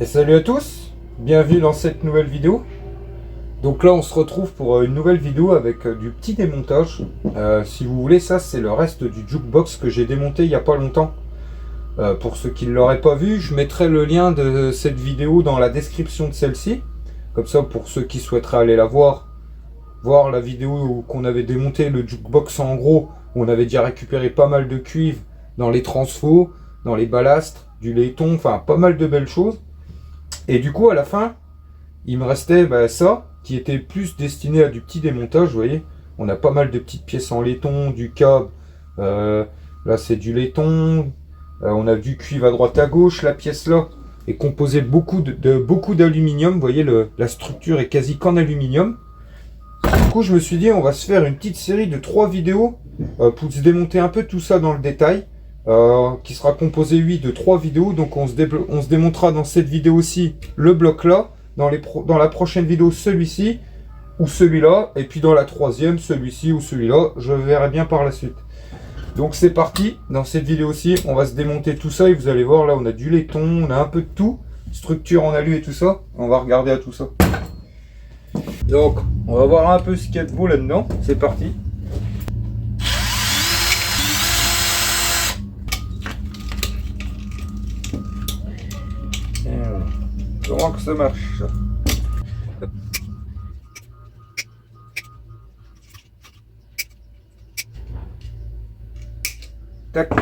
Et salut à tous, bienvenue dans cette nouvelle vidéo. Donc là on se retrouve pour une nouvelle vidéo avec du petit démontage. Si vous voulez, ça c'est le reste du jukebox que j'ai démonté il n'y a pas longtemps. Pour ceux qui ne l'auraient pas vu, je mettrai le lien de cette vidéo dans la description de celle-ci. Comme ça pour ceux qui souhaiteraient aller la voir la vidéo qu'on avait démonté le jukebox en gros, où on avait déjà récupéré pas mal de cuivre dans les transfos, dans les balastres, du laiton, enfin pas mal de belles choses. Et du coup, à la fin, il me restait ça, qui était plus destiné à du petit démontage, vous voyez. On a pas mal de petites pièces en laiton, du câble, là c'est du laiton, on a du cuivre à droite à gauche, la pièce là est composée de beaucoup d'aluminium, vous voyez, la structure est quasi qu'en aluminium. Du coup, je me suis dit, on va se faire une petite série de 3 vidéos pour se démonter un peu tout ça dans le détail. Qui sera composé de 3 vidéos. Donc on se démontera dans cette vidéo-ci le bloc là, dans la prochaine vidéo celui-ci ou celui-là, et puis dans la troisième celui-ci ou celui-là, je verrai bien par la suite. Donc c'est parti, dans cette vidéo-ci on va se démonter tout ça et vous allez voir là on a du laiton, on a un peu de tout, structure en alu et tout ça, on va regarder à tout ça. Donc on va voir un peu ce qu'il y a de beau là-dedans, c'est parti. Comment que ça marche? Tac. Vous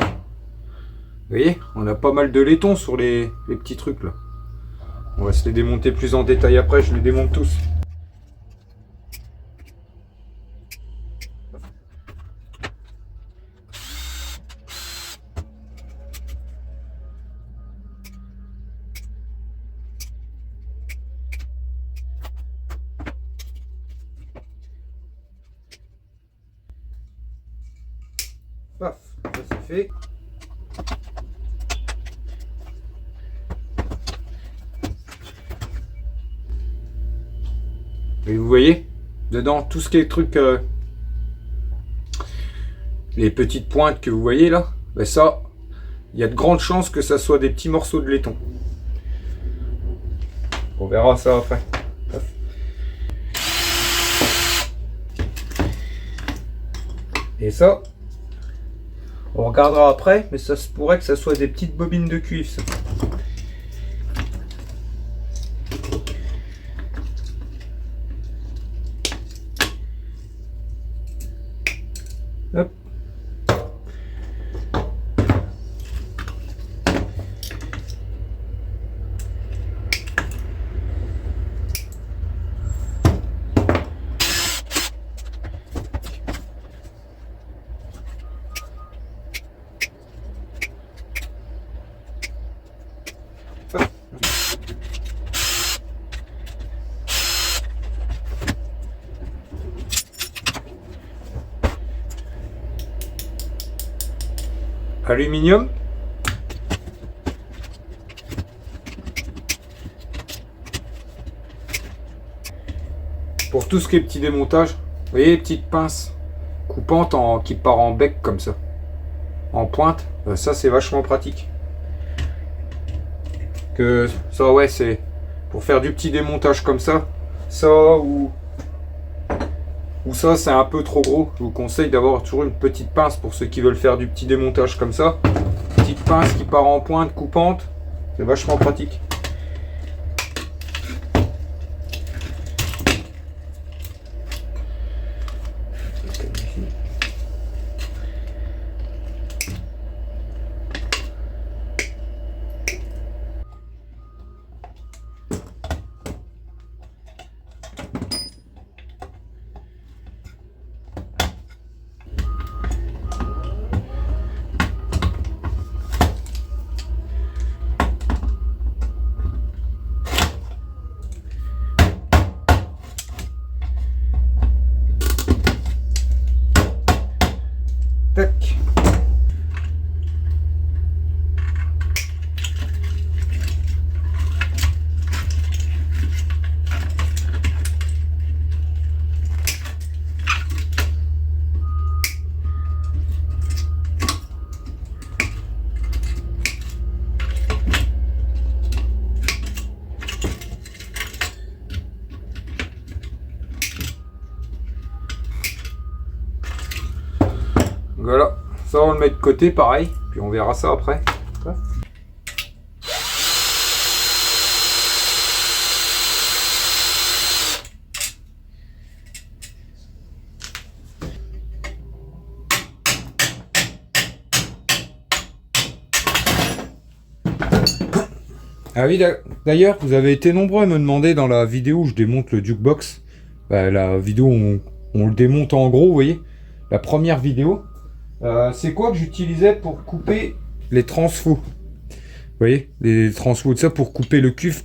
voyez, on a pas mal de laiton sur les petits trucs là. On va se les démonter plus en détail après, je les démonte tous. Paf, ça c'est fait. Et vous voyez, dedans, tout ce qui est truc, les petites pointes que vous voyez là, ça, il y a de grandes chances que ça soit des petits morceaux de laiton. On verra ça après. Et ça, on regardera après, mais ça se pourrait que ça soit des petites bobines de cuivre, ça. Hop. Aluminium. Pour tout ce qui est petit démontage, vous voyez les petites pinces coupantes qui part en bec comme ça, en pointe, ça c'est vachement pratique. Que ça ouais, c'est pour faire du petit démontage comme ça ou ça c'est un peu trop gros. Je vous conseille d'avoir toujours une petite pince pour ceux qui veulent faire du petit démontage comme ça. Petite pince qui part en pointe coupante, c'est vachement pratique. Voilà, ça on le met de côté pareil, puis on verra ça après. Ah oui, d'ailleurs, vous avez été nombreux à me demander dans la vidéo où je démonte le jukebox. La vidéo où on le démonte en gros, vous voyez. La première vidéo. C'est quoi que j'utilisais pour couper les transfos. Vous voyez, les transfos de ça pour couper le cuve,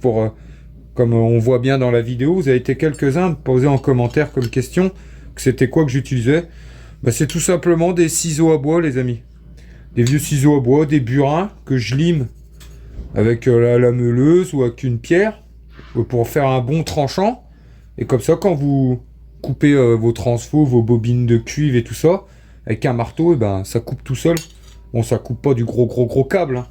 comme on voit bien dans la vidéo. Vous avez été quelques-uns à me poser en commentaire comme question que c'était quoi que j'utilisais. C'est tout simplement des ciseaux à bois, les amis. Des vieux ciseaux à bois, des burins que je lime avec la meuleuse ou avec une pierre pour faire un bon tranchant. Et comme ça, quand vous coupez vos transfos, vos bobines de cuivre et tout ça, avec un marteau, ça coupe tout seul. Bon, ça coupe pas du gros câble, hein.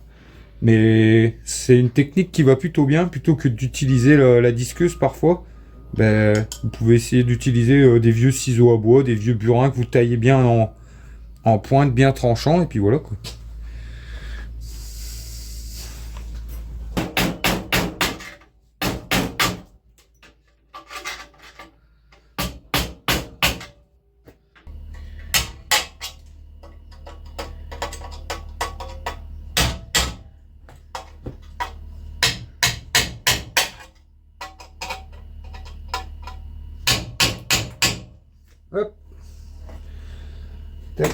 Mais c'est une technique qui va plutôt bien, plutôt que d'utiliser la disqueuse parfois. Vous pouvez essayer d'utiliser des vieux ciseaux à bois, des vieux burins que vous taillez bien en pointe, bien tranchant, et puis voilà quoi. Hop. Tac.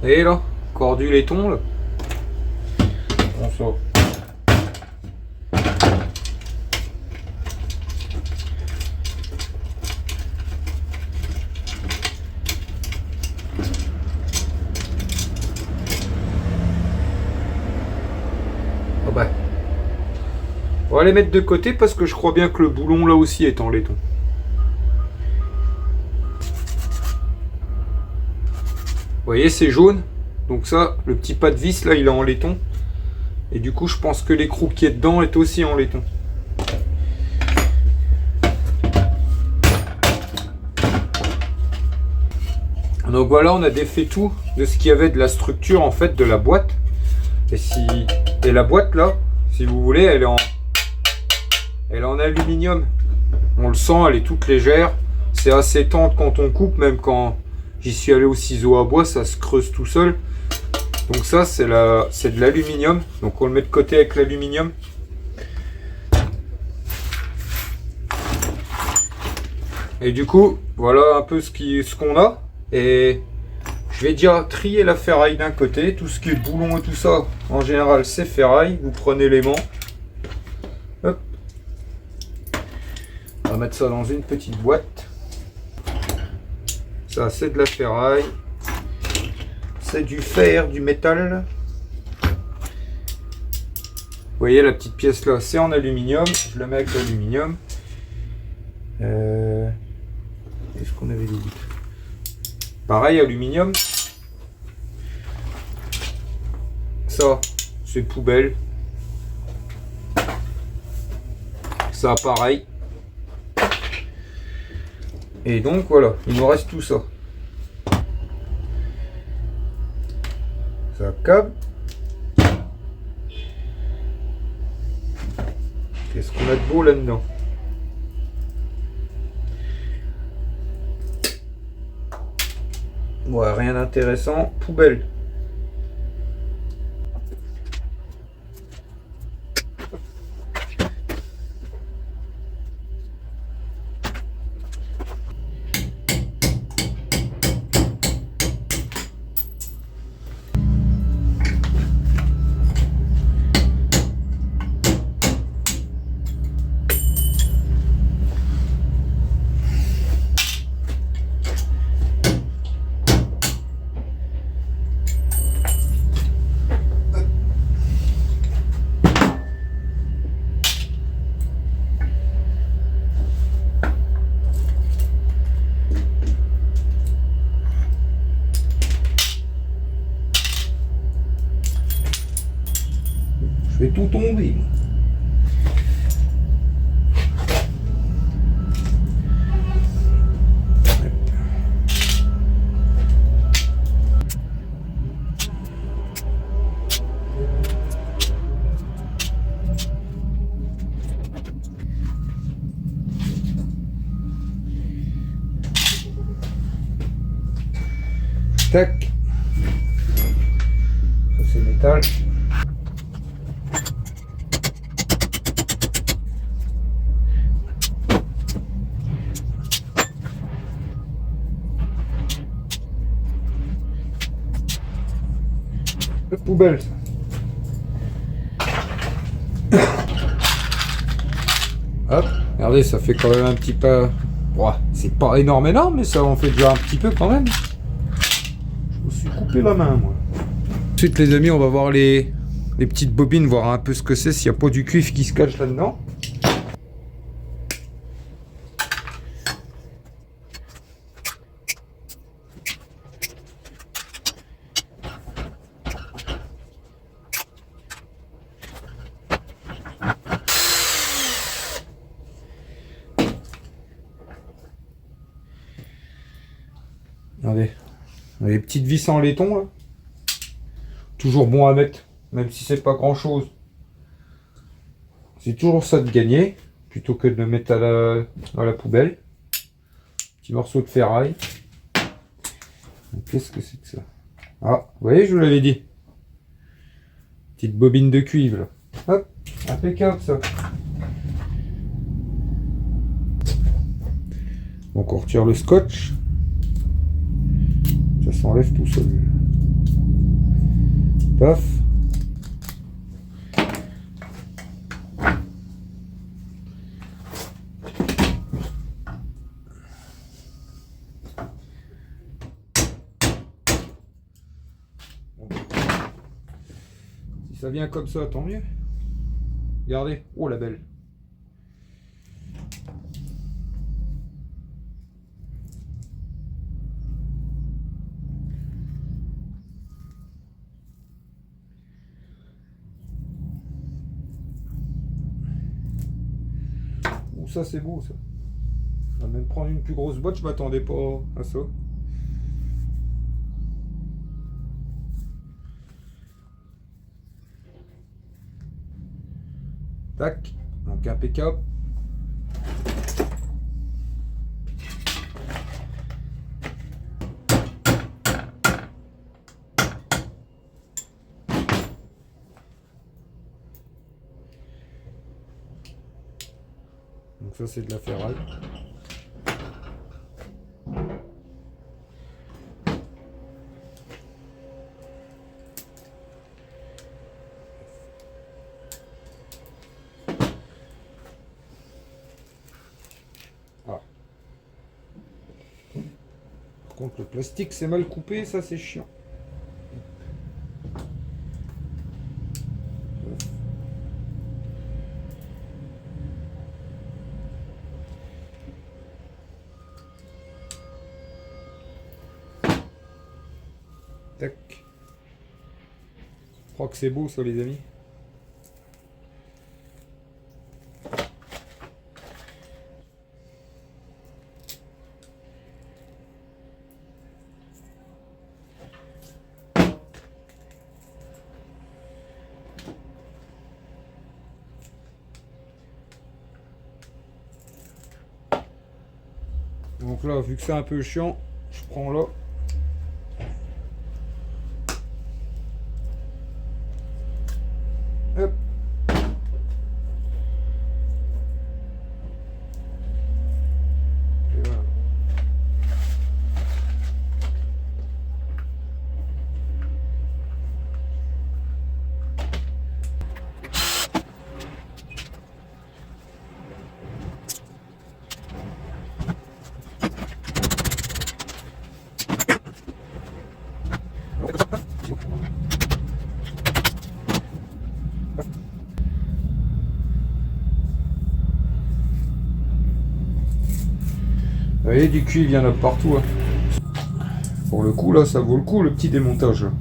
Et là, encore du laiton là. On sort. On va les mettre de côté parce que je crois bien que le boulon là aussi est en laiton. Vous voyez, c'est jaune. Donc ça, le petit pas de vis là, il est en laiton. Et du coup, je pense que l'écrou qui est dedans est aussi en laiton. Donc voilà, on a défait tout de ce qu'il y avait de la structure en fait de la boîte. Et la boîte là, si vous voulez, elle est en aluminium. On le sent, elle est toute légère. C'est assez tendre quand on coupe, même quand j'y suis allé au ciseau à bois, ça se creuse tout seul. Donc ça, c'est de l'aluminium. Donc on le met de côté avec l'aluminium. Et du coup, voilà un peu ce qu'on a. Et je vais déjà trier la ferraille d'un côté. Tout ce qui est boulon et tout ça, en général, c'est ferraille. Vous prenez l'aimant. Hop. On va mettre ça dans une petite boîte. Ça, c'est de la ferraille. C'est du fer, du métal. Vous voyez la petite pièce là, c'est en aluminium. Je la mets avec l'aluminium. Qu'est-ce qu'on avait dit? Pareil, aluminium. Ça, c'est poubelle. Ça, pareil. Et donc voilà, il nous reste tout ça. Ça câble. Qu'est-ce qu'on a de beau là-dedans? Ouais, rien d'intéressant. Poubelle. fais tout tomber. Tac. Ça c'est métal. La poubelle. Hop, regardez, ça fait quand même un petit peu. Ouah, c'est pas énorme, mais ça en fait déjà un petit peu quand même. Je me suis coupé la main, moi. Ensuite, les amis, on va voir les petites bobines, voir un peu ce que c'est, s'il n'y a pas du cuivre qui se cache là-dedans. Regardez, les petites vis en laiton là. Toujours bon à mettre, même si c'est pas grand chose. C'est toujours ça de gagner, plutôt que de le mettre à la poubelle. Petit morceau de ferraille. Qu'est-ce que c'est que ça? Ah, vous voyez, je vous l'avais dit. Petite bobine de cuivre là. Hop, impeccable ça. Donc on retire le scotch. Ça s'enlève tout seul. Paf. Si ça vient comme ça, tant mieux. Regardez. Oh la belle. Ça c'est beau ça. On va même prendre une plus grosse botte, je m'attendais pas à ça. Tac, donc impeccable. Donc ça c'est de la ferraille. Ah. Par contre le plastique c'est mal coupé, ça c'est chiant. Tac. Je crois que c'est beau ça les amis. Donc là, vu que c'est un peu chiant, je prends là. Hop. Et voilà. Vous voyez, du cuivre, il y en a partout. Hein. Pour le coup, là, ça vaut le coup, le petit démontage. Là.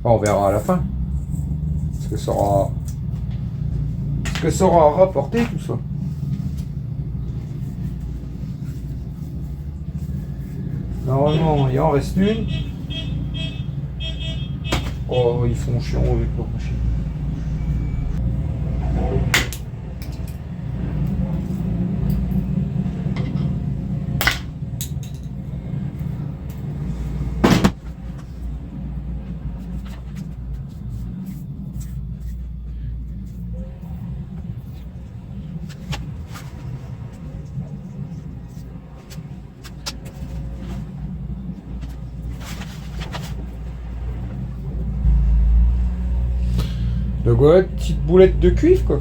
Enfin, on verra à la fin. ce que ça aura rapporté tout ça. Normalement, il en reste une. Oh, ils font chiant avec leur machine. Donc voilà, petite boulette de cuivre quoi.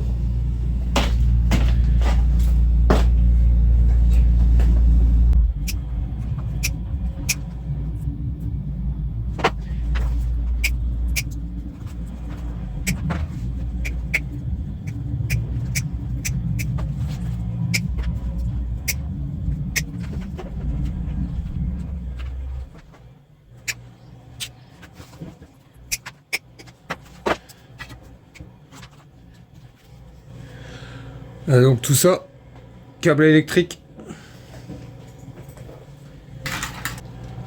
Donc tout ça, câble électrique.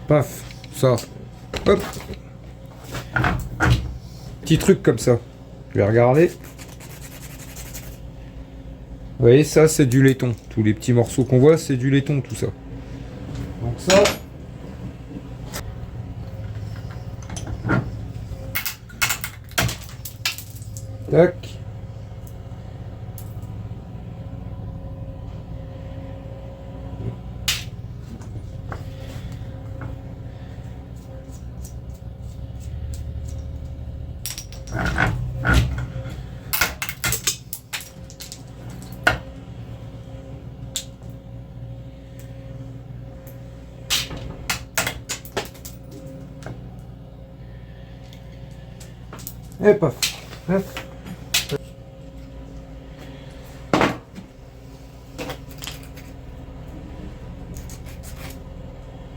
Paf, ça. Hop. Petit truc comme ça. Je vais regarder. Vous voyez, ça c'est du laiton. Tous les petits morceaux qu'on voit, c'est du laiton tout ça. Donc ça. Tac. Et paf. Hop.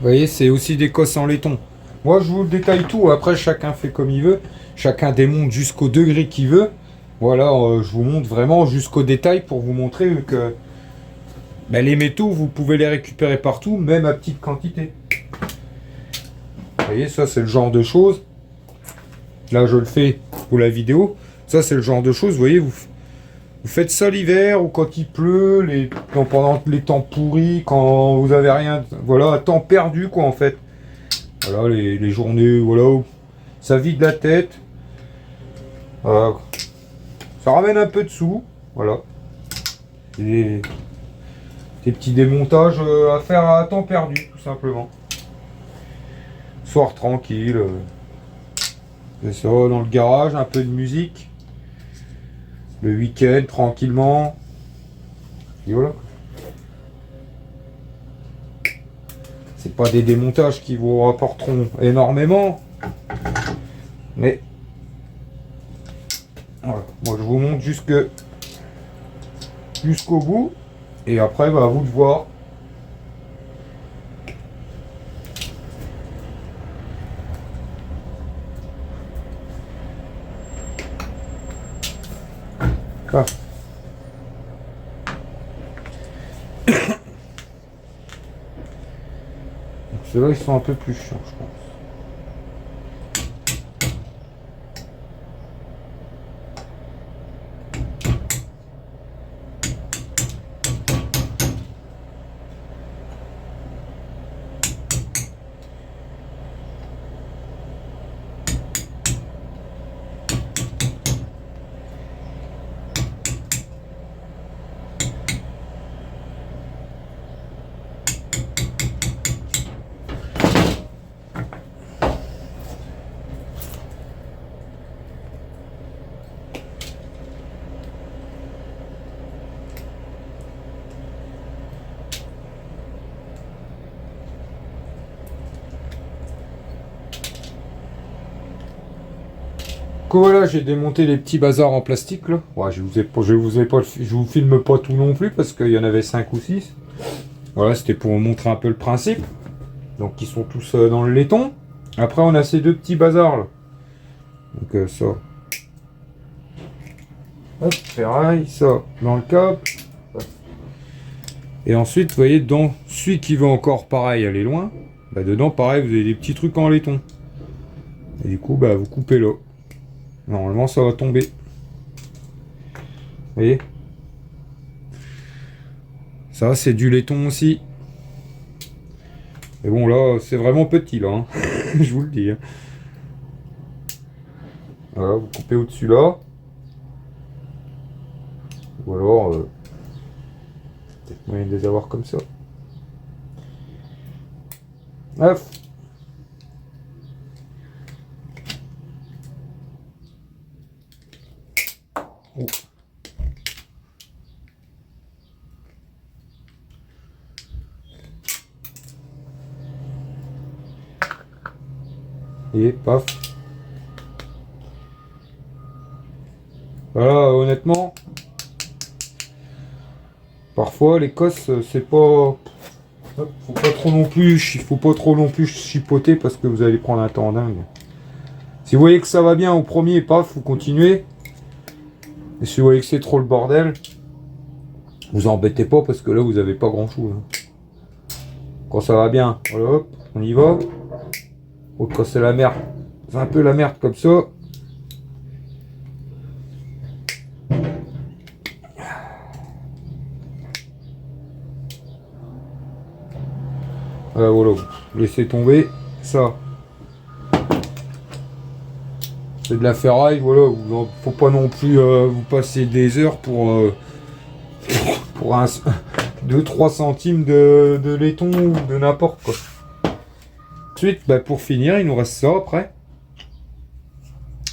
Vous voyez, c'est aussi des cosses en laiton. Moi, je vous détaille tout. Après, chacun fait comme il veut. Chacun démonte jusqu'au degré qu'il veut. Voilà, je vous montre vraiment jusqu'au détail pour vous montrer que ben, les métaux, vous pouvez les récupérer partout, même à petite quantité. Vous voyez, ça, c'est le genre de choses. Là, je le fais pour la vidéo. Ça, c'est le genre de choses, vous voyez, vous faites ça l'hiver ou quand il pleut, pendant les temps pourris, quand vous avez rien, voilà, temps perdu, quoi, en fait. Voilà, les journées, voilà, où ça vide la tête. Ça ramène un peu de sous, voilà. Des petits démontages à faire à temps perdu, tout simplement. Soir tranquille. C'est ça, dans le garage, un peu de musique. Le week-end, tranquillement. Et voilà. C'est pas des démontages qui vous rapporteront énormément. Mais voilà. Moi je vous montre jusqu'au bout. Et après, bah, à vous de voir. Ah. Ceux-là, ils sont un peu plus chiants, je pense. Donc voilà, j'ai démonté les petits bazars en plastique là. Ouais, je vous filme pas tout non plus parce qu'il y en avait 5 ou 6. Voilà, c'était pour vous montrer un peu le principe. Donc ils sont tous dans le laiton. Après on a ces deux petits bazars là. Donc ça. Hop, ferraille, ça dans le câble. Et ensuite, vous voyez, dans celui qui veut encore pareil aller loin, bah dedans, pareil, vous avez des petits trucs en laiton. Et du coup, bah vous coupez là. Normalement, ça va tomber. Vous voyez? Ça, c'est du laiton aussi. Mais bon, là, c'est vraiment petit, là. Hein. Je vous le dis. Hein. Voilà, vous coupez au-dessus là. Ou alors, peut-être moyen de les avoir comme ça. Hop. Oh. Et paf. Voilà, honnêtement, parfois les cosses, c'est pas... Faut pas trop non plus, il faut pas trop non plus chipoter parce que vous allez prendre un temps dingue. Si vous voyez que ça va bien au premier, paf, vous continuez. Et si vous voyez que c'est trop le bordel, vous embêtez pas parce que là vous avez pas grand chose. Hein. Quand ça va bien, voilà, hop, on y va. Oh, quand c'est la merde, c'est un peu la merde comme ça. Voilà, vous laissez tomber ça. C'est de la ferraille, voilà, faut pas non plus vous passer des heures pour 2-3 centimes de laiton ou de n'importe quoi. Ensuite, bah, pour finir, il nous reste ça après.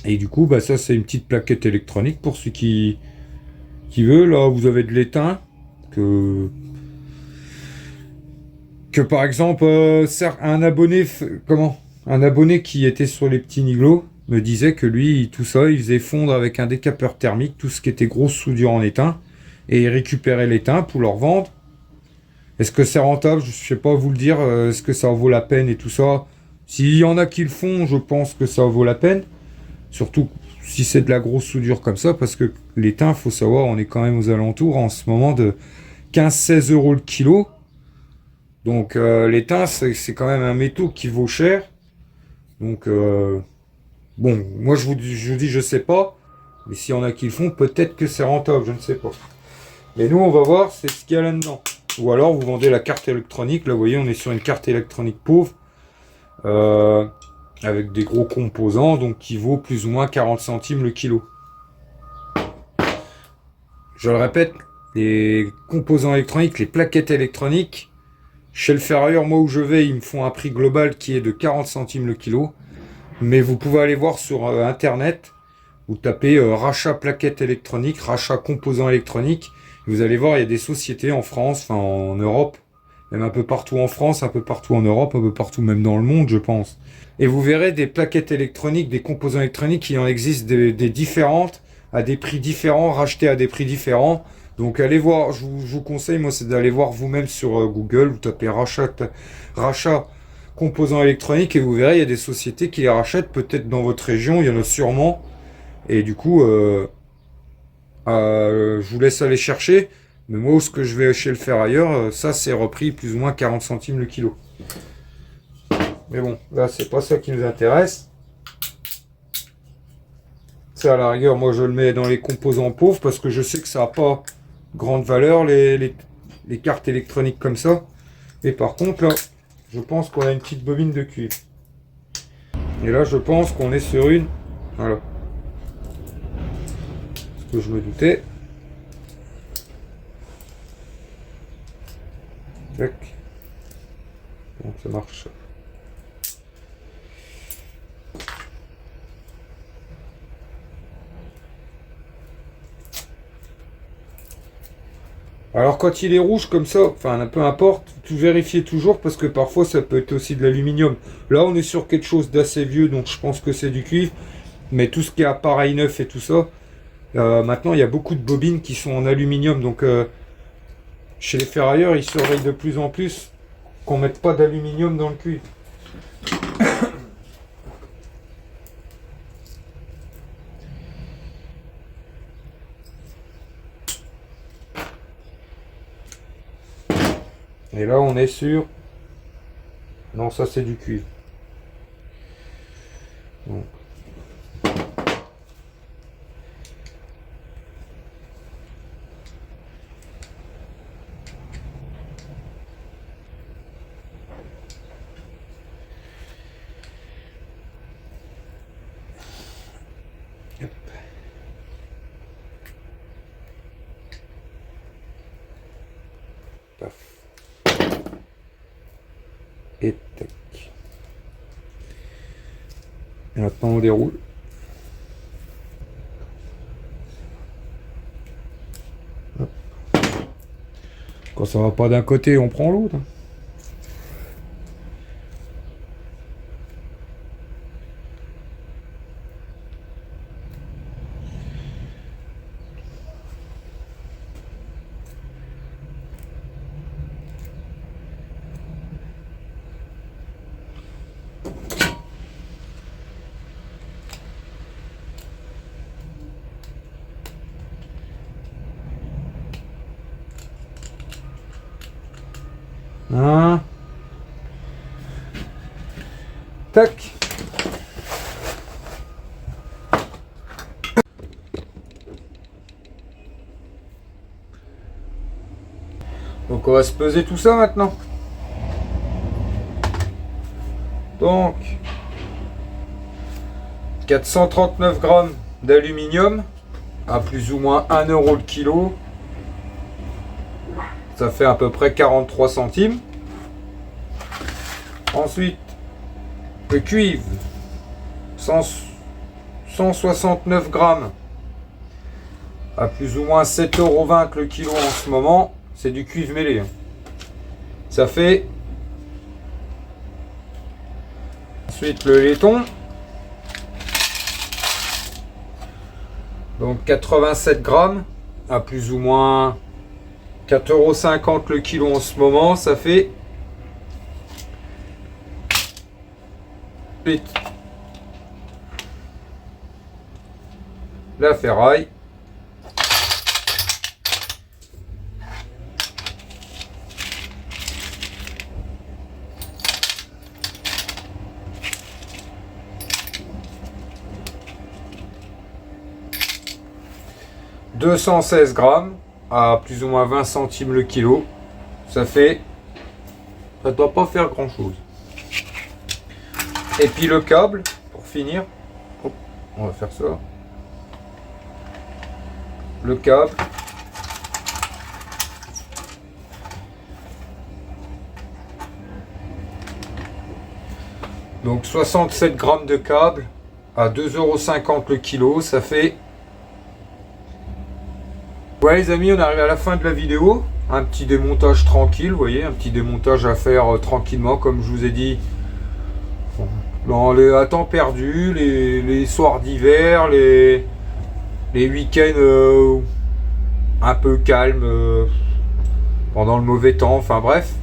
Et du coup, bah, ça c'est une petite plaquette électronique pour ceux qui veut. Là, vous avez de l'étain que par exemple, un abonné, un abonné qui était sur les petits niglots me disait que lui, tout ça, il faisait fondre avec un décapeur thermique tout ce qui était grosse soudure en étain et il récupérait l'étain pour leur vendre. Est-ce que c'est rentable? Je sais pas vous le dire. Est-ce que ça vaut la peine et tout ça? S'il y en a qui le font, je pense que ça vaut la peine. Surtout si c'est de la grosse soudure comme ça, parce que l'étain, faut savoir, on est quand même aux alentours en ce moment de 15-16 euros le kilo. Donc l'étain, c'est quand même un métaux qui vaut cher. Donc bon, moi je vous dis, je sais pas. Mais s'il y en a qui le font, peut-être que c'est rentable, je ne sais pas. Mais nous, on va voir, c'est ce qu'il y a là-dedans. Ou alors, vous vendez la carte électronique. Là, vous voyez, on est sur une carte électronique pauvre. Avec des gros composants, donc qui vaut plus ou moins 40 centimes le kilo. Je le répète, les composants électroniques, les plaquettes électroniques, chez le ferrailleur, moi où je vais, ils me font un prix global qui est de 40 centimes le kilo. Mais vous pouvez aller voir sur internet, vous tapez rachat plaquettes électroniques, rachat composants électroniques. Vous allez voir, il y a des sociétés en France, enfin en Europe, même un peu partout en France, un peu partout en Europe, un peu partout même dans le monde, je pense. Et vous verrez des plaquettes électroniques, des composants électroniques, il en existe des différentes, à des prix différents, rachetés à des prix différents. Donc allez voir, je vous conseille, moi, c'est d'aller voir vous-même sur Google, vous tapez rachat composants électroniques et vous verrez, il y a des sociétés qui les rachètent, peut-être dans votre région, il y en a sûrement. Et du coup, je vous laisse aller chercher. Mais moi, ce que je vais chez le ferrailleur, ça c'est repris plus ou moins 40 centimes le kilo. Mais bon, là c'est pas ça qui nous intéresse. Ça à la rigueur, moi je le mets dans les composants pauvres parce que je sais que ça n'a pas grande valeur les cartes électroniques comme ça. Et par contre là, je pense qu'on a une petite bobine de cuivre. Et là je pense qu'on est sur une... Voilà. Ce que je me doutais. Tac. Donc ça marche. Alors quand il est rouge comme ça, enfin peu importe, tout vérifiez toujours parce que parfois ça peut être aussi de l'aluminium. Là on est sur quelque chose d'assez vieux donc je pense que c'est du cuivre. Mais tout ce qui est appareil neuf et tout ça, maintenant il y a beaucoup de bobines qui sont en aluminium. Donc chez les ferrailleurs ils surveillent de plus en plus qu'on ne mette pas d'aluminium dans le cuivre. Et là on est sur... Non, ça c'est du cuivre. Donc. Hop. Paf. Et tac. Et maintenant on déroule. Hop. Quand ça va pas d'un côté, on prend l'autre. Hein. Tac. Donc on va se peser tout ça maintenant. Donc 439 grammes d'aluminium à plus ou moins 1 euro le kilo. Ça fait à peu près 43 centimes. Ensuite, le cuivre, 169 grammes à plus ou moins 7,20 € le kilo en ce moment. C'est du cuivre mêlé. Ça fait... Ensuite, le laiton. Donc 87 grammes à plus ou moins 4,50 € le kilo en ce moment, ça fait la ferraille. « 216 grammes à plus ou moins 20 centimes le kilo. Ça fait... Ça doit pas faire grand chose. Et puis le câble, pour finir. Hop, on va faire ça. Le câble. Donc 67 grammes de câble à 2,50 € le kilo. Ça fait... Ouais les amis, on arrive à la fin de la vidéo. Un petit démontage tranquille, vous voyez, un petit démontage à faire tranquillement, comme je vous ai dit. À temps perdu, les soirs d'hiver, les week-ends un peu calmes pendant le mauvais temps, enfin bref.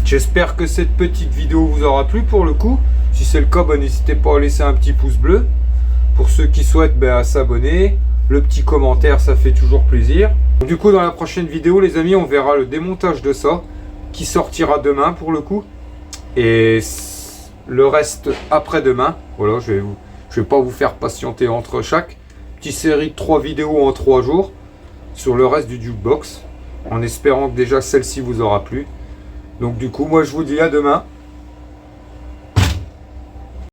J'espère que cette petite vidéo vous aura plu pour le coup. Si c'est le cas, n'hésitez pas à laisser un petit pouce bleu. Pour ceux qui souhaitent à s'abonner. Le petit commentaire, ça fait toujours plaisir. Du coup, dans la prochaine vidéo, les amis, on verra le démontage de ça, qui sortira demain pour le coup. Et le reste après-demain. Voilà, je vais pas vous faire patienter entre chaque. Petite série de 3 vidéos en 3 jours sur le reste du jukebox. En espérant que déjà celle-ci vous aura plu. Donc du coup, moi je vous dis à demain.